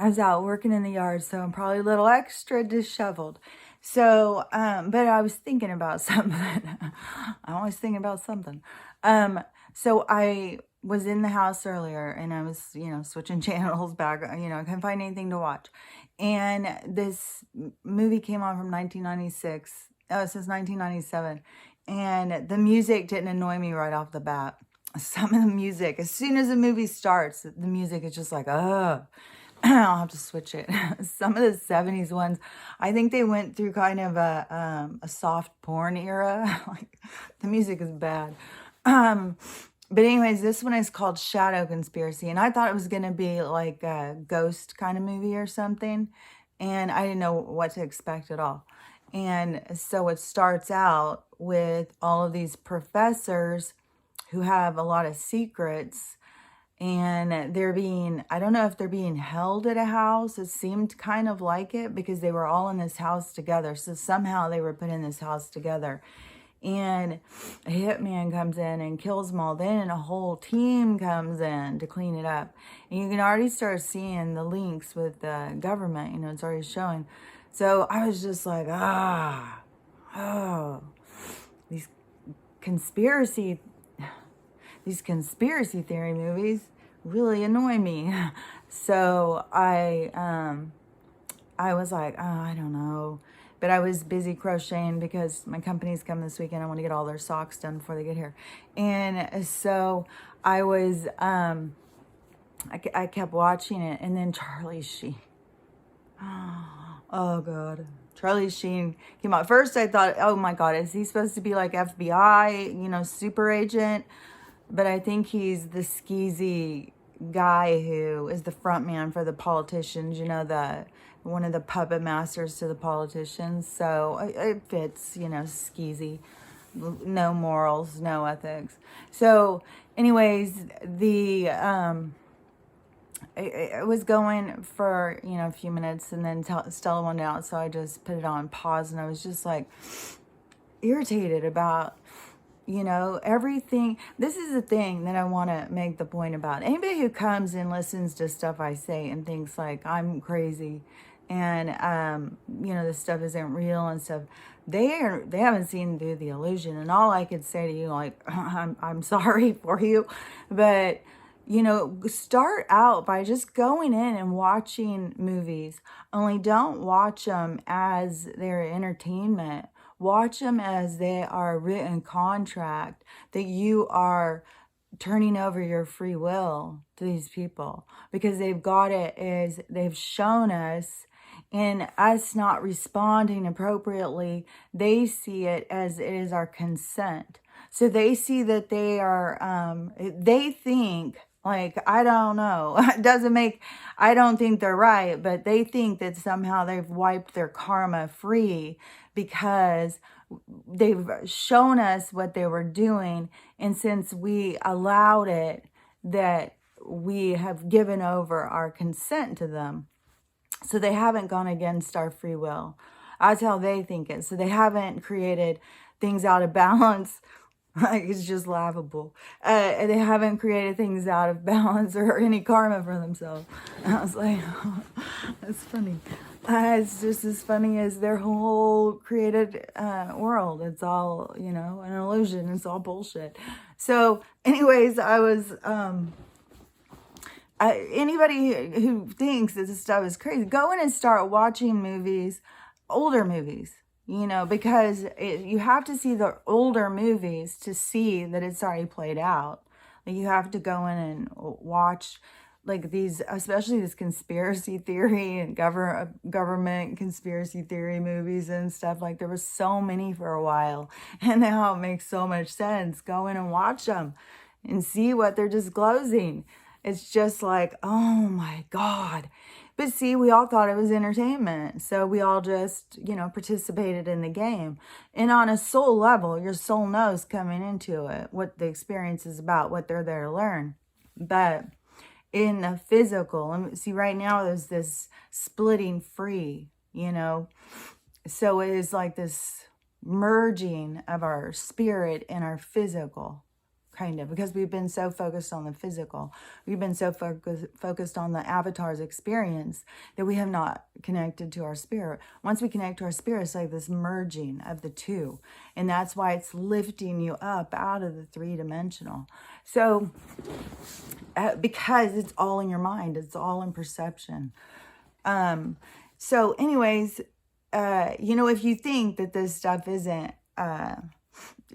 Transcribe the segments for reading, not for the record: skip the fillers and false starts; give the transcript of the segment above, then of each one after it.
I was out working in the yard, so I'm probably a little extra disheveled. So, but I was thinking about something. I'm always thinking about something. Um, so I was in the house earlier and I was, switching channels back, I couldn't find anything to watch. And this movie came on from 1996. Oh, it says 1997. And the music didn't annoy me right off the bat. Some of the music, as soon as the movie starts, the music is just like, ugh. I'll have to switch it. Some of the 70s ones, I think they went through kind of a soft porn era. Like, the music is bad. But anyways, this one is called Shadow Conspiracy, and I thought it was going to be like a ghost kind of movie or something, and I didn't know what to expect at all. And so it starts out with all of these professors who have a lot of secrets, and they're being, I don't know if they're being held at a house. It seemed kind of like it because they were all in this house together. So somehow they were put in this house together. And a hitman comes in and kills them all. Then a whole team comes in to clean it up. And you can already start seeing the links with the government. It's already showing. So I was just like, these conspiracy theory movies really annoy me. So I was like, oh, I don't know. But I was busy crocheting because my company's coming this weekend. I want to get all their socks done before they get here. And so I was, I kept watching it. And then Charlie Sheen. Oh, God. Charlie Sheen came out. First, I thought, oh, my God, is he supposed to be like FBI, super agent? But I think he's the skeezy guy who is the front man for the politicians, one of the puppet masters to the politicians. So it fits, skeezy, no morals, no ethics. So anyways, it was going for, a few minutes, and then Stella wanted out. So I just put it on pause, and I was just like irritated about, everything. This is the thing that I want to make the point about. Anybody who comes and listens to stuff I say and thinks like I'm crazy and, this stuff isn't real and stuff, they haven't seen through the illusion. And all I could say to you, like, I'm sorry for you, but start out by just going in and watching movies. Only don't watch them as their entertainment. Watch them as they are a written contract that you are turning over your free will to these people, because they've got it as they've shown us, and us not responding appropriately, they see it as it is our consent. So they see that they are, they think, like, I don't know, I don't think they're right, but they think that somehow they've wiped their karma free because they've shown us what they were doing. And since we allowed it, that we have given over our consent to them. So they haven't gone against our free will. That's how they think it. So they haven't created things out of balance. Like, it's just laughable. They haven't created things out of balance or any karma for themselves. And I was like, oh, that's funny. It's just as funny as their whole created world. It's all, an illusion. It's all bullshit. So anyways, I was... anybody who thinks that this stuff is crazy, go in and start watching movies, older movies, because you have to see the older movies to see that it's already played out. Like, you have to go in and watch, like, these, especially this conspiracy theory and government conspiracy theory movies and stuff. Like, there was so many for a while, and now it makes so much sense. Go in and watch them and see what they're disclosing. It's just like, oh my God. But see, we all thought it was entertainment. So we all just, participated in the game. And on a soul level, your soul knows coming into it what the experience is about, what they're there to learn. But in the physical, see, right now there's this splitting free, So it is like this merging of our spirit and our physical. kind of, because we've been so focused on the physical. We've been so focused on the avatar's experience that we have not connected to our spirit. Once we connect to our spirit, it's like this merging of the two. And that's why it's lifting you up out of the three-dimensional. So, because it's all in your mind, it's all in perception. So anyways, if you think that this stuff isn't,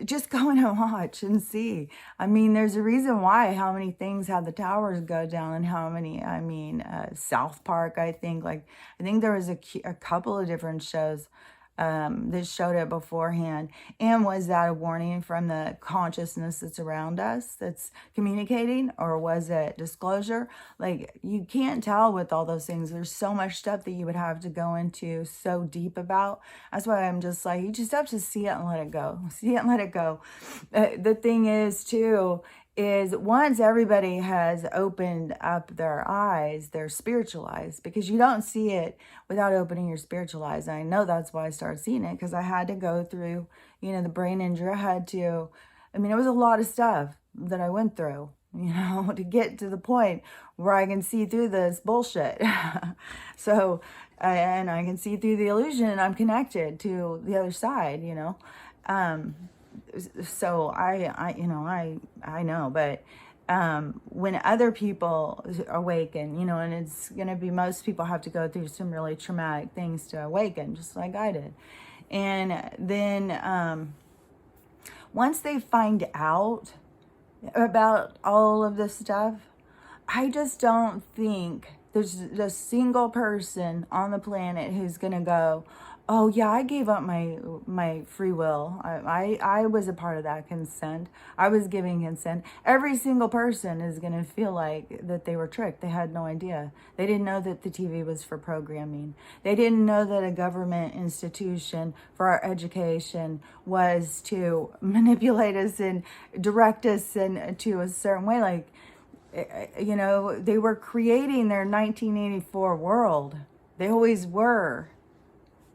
just go and watch and see. I mean, there's a reason why, how many things had the towers go down, and how many, South Park, I think there was a couple of different shows that showed it beforehand. And was that a warning from the consciousness that's around us that's communicating, or was it disclosure? Like, you can't tell with all those things. There's so much stuff that you would have to go into so deep about. That's why I'm just like, you just have to see it and let it go. See it and let it go. The thing is too, is once everybody has opened up their eyes, their spiritual eyes, because you don't see it without opening your spiritual eyes. And I know that's why I started seeing it, because I had to go through, the brain injury. It was a lot of stuff that I went through, to get to the point where I can see through this bullshit. So, and I can see through the illusion, and I'm connected to the other side, so I know, but when other people awaken, and it's going to be, most people have to go through some really traumatic things to awaken, just like I did. And then once they find out about all of this stuff, I just don't think there's a single person on the planet who's going to go, oh yeah, I gave up my free will. I was a part of that consent. I was giving consent. Every single person is going to feel like that they were tricked. They had no idea. They didn't know that the TV was for programming. They didn't know that a government institution for our education was to manipulate us and direct us to a certain way. Like, they were creating their 1984 world. They always were.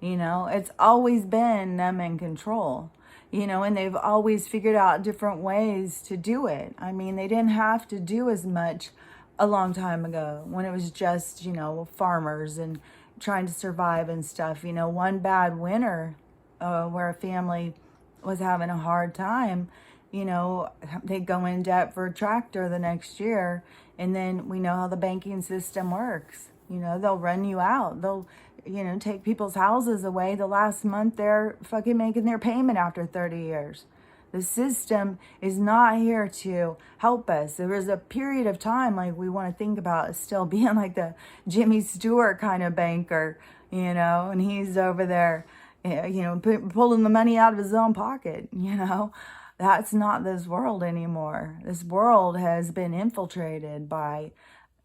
It's always been them in control, and they've always figured out different ways to do it. They didn't have to do as much a long time ago when it was just, farmers and trying to survive and stuff. One bad winter where a family was having a hard time, they go in debt for a tractor the next year. And then we know how the banking system works. They'll run you out. They'll, take people's houses away. The last month they're fucking making their payment after 30 years. The system is not here to help us. There was a period of time, like we want to think about still being like the Jimmy Stewart kind of banker, and he's over there, pulling the money out of his own pocket, That's not this world anymore. This world has been infiltrated by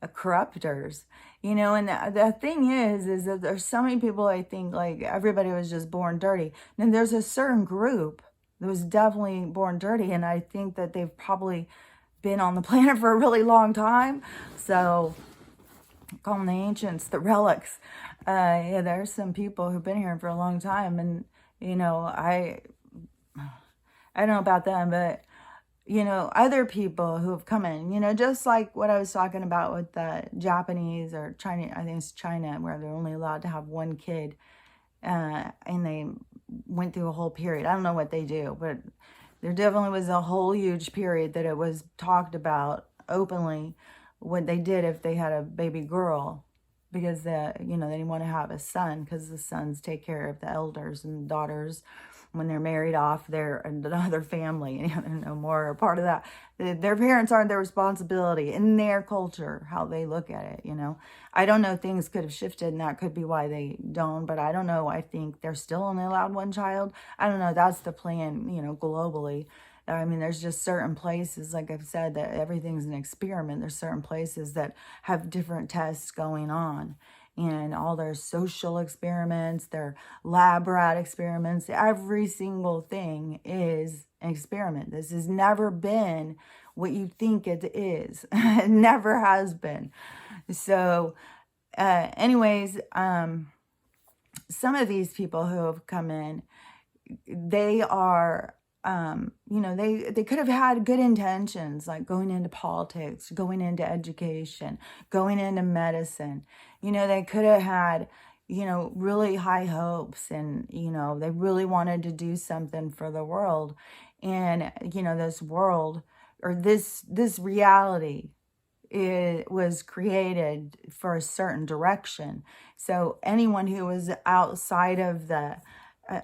corruptors, and the thing is that there's so many people, I think, like everybody was just born dirty. And there's a certain group that was definitely born dirty, and I think that they've probably been on the planet for a really long time. So call them the ancients, the relics. There's some people who've been here for a long time, and I don't know about them, but other people who have come in, just like what I was talking about with the Japanese or China, I think it's China, where they're only allowed to have one kid, and they went through a whole period. I don't know what they do, but there definitely was a whole huge period that it was talked about openly what they did if they had a baby girl, because they didn't want to have a son, because the sons take care of the elders, and daughters, when they're married off, they're another family, and no more a part of that. Their parents aren't their responsibility in their culture, how they look at it, I don't know, things could have shifted, and that could be why they don't, but I don't know. I think they're still only allowed one child. I don't know. That's the plan, globally. There's just certain places, like I've said, that everything's an experiment. There's certain places that have different tests going on, and all their social experiments, their lab rat experiments, every single thing is an experiment. This has never been what you think it is. It never has been. So anyways, some of these people who have come in, they are you know, they could have had good intentions, like going into politics, going into education, going into medicine. You know, they could have had, you know, really high hopes, and, you know, they really wanted to do something for the world. And, you know, this world, or this reality, it was created for a certain direction. So anyone who was outside of the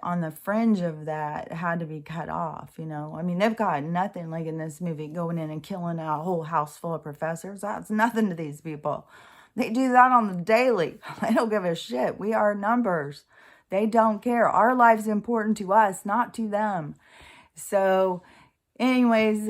on the fringe of that had to be cut off, you know. I mean, they've got nothing, like in this movie, going in and killing a whole house full of professors. That's nothing to these people. They do that on the daily. They don't give a shit. We are numbers. They don't care. Our life's important to us, not to them. So anyways,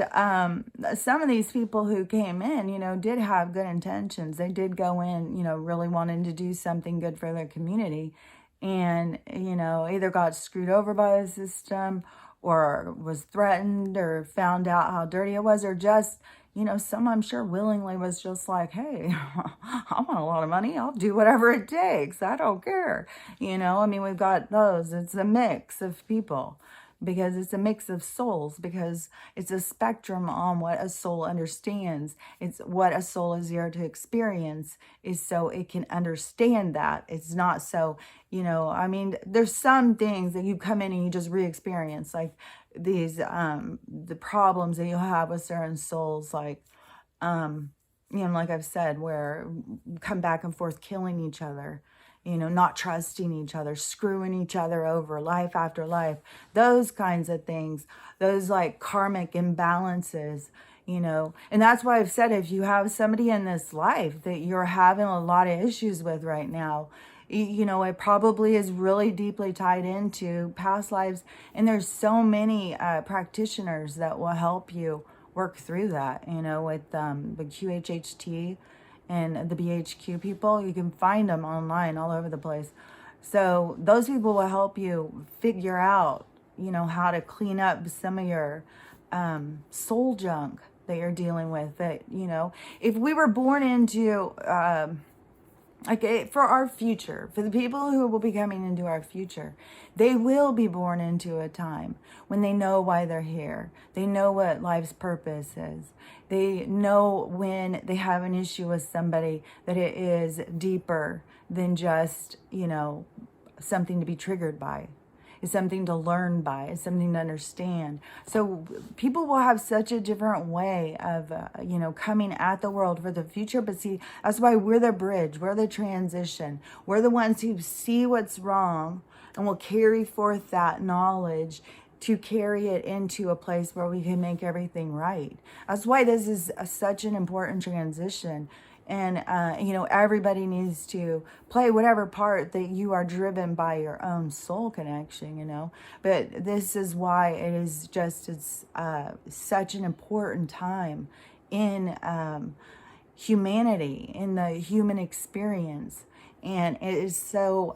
some of these people who came in, you know, did have good intentions. They did go in, you know, really wanting to do something good for their community, and, you know, either got screwed over by the system, or was threatened, or found out how dirty it was, or just, you know, some, I'm sure, willingly was just like, hey, I want a lot of money. I'll do whatever it takes. I don't care. You know, I mean, we've got those. It's a mix of people, because it's a mix of souls, because it's a spectrum on what a soul understands. It's what a soul is here to experience, is so it can understand that. It's not so, you know, I mean, there's some things that you come in and you just re-experience, like these, the problems that you have with certain souls, like, you know, like I've said, where come back and forth killing each other, you know, not trusting each other, screwing each other over life after life, those kinds of things, those like karmic imbalances, you know. And that's why I've said, if you have somebody in this life that you're having a lot of issues with right now, you know, it probably is really deeply tied into past lives. And there's so many practitioners that will help you work through that, you know, with the QHHT and the BHQ people. You can find them online all over the place. So those people will help you figure out, you know, how to clean up some of your soul junk that you're dealing with. That, you know, if we were born into, like, for our future, for the people who will be coming into our future, they will be born into a time when they know why they're here. They know what life's purpose is. They know when they have an issue with somebody that it is deeper than just, you know, something to be triggered by. It's something to learn by. It's something to understand. So people will have such a different way of, you know, coming at the world for the future. But see, that's why we're the bridge. We're the transition. We're the ones who see what's wrong and will carry forth that knowledge to carry it into a place where we can make everything right. That's why this is such an important transition. And, you know, everybody needs to play whatever part that you are driven by your own soul connection, you know. But this is why it is just, it's such an important time in humanity, in the human experience. And it is so,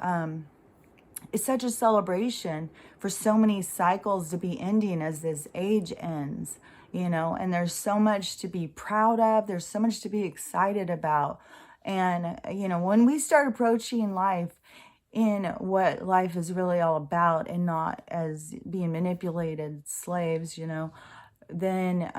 it's such a celebration for so many cycles to be ending as this age ends. You know, and there's so much to be proud of. There's so much to be excited about. And, you know, when we start approaching life in what life is really all about, and not as being manipulated slaves, you know, then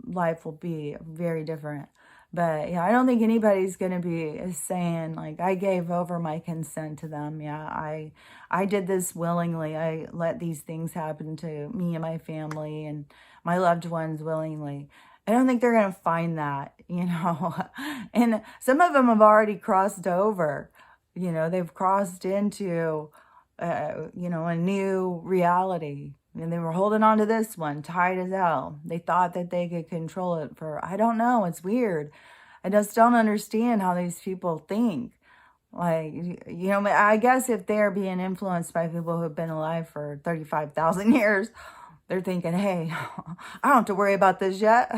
life will be very different. But yeah, I don't think anybody's going to be saying, like, I gave over my consent to them. Yeah, I did this willingly. I let these things happen to me and my family and my loved ones willingly. I don't think they're going to find that, you know. And some of them have already crossed over. You know, they've crossed into, you know, a new reality. And they were holding on to this one tight as hell. They thought that they could control it for, I don't know, it's weird. I just don't understand how these people think. Like, you know, I guess if they're being influenced by people who have been alive for 35,000 years, they're thinking, hey, I don't have to worry about this yet.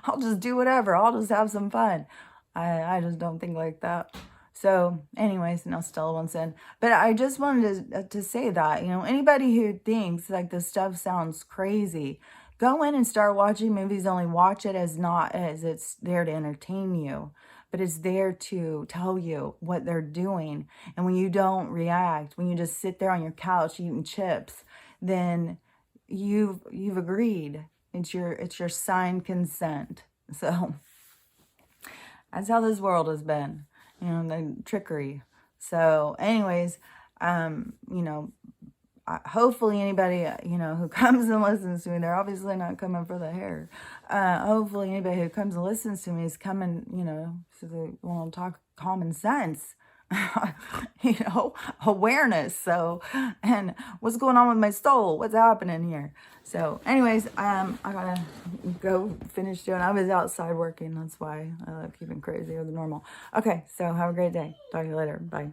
I'll just do whatever. I'll just have some fun. I just don't think like that. So anyways, now Stella wants in. But I just wanted to say that, you know, anybody who thinks like this stuff sounds crazy, go in and start watching movies. Only watch it as not as it's there to entertain you, but it's there to tell you what they're doing. And when you don't react, when you just sit there on your couch eating chips, then you've agreed. It's your signed consent. So that's how this world has been, you know, the trickery. So anyways, you know, hopefully anybody, you know, who comes and listens to me, they're obviously not coming for the hair. Hopefully anybody who comes and listens to me is coming, you know, so they want to talk common sense. You know, awareness. So, and what's going on with my soul? What's happening here? So anyways, I gotta go finish doing, I was outside working. That's why I keep it crazier than normal. Okay. So have a great day. Talk to you later. Bye.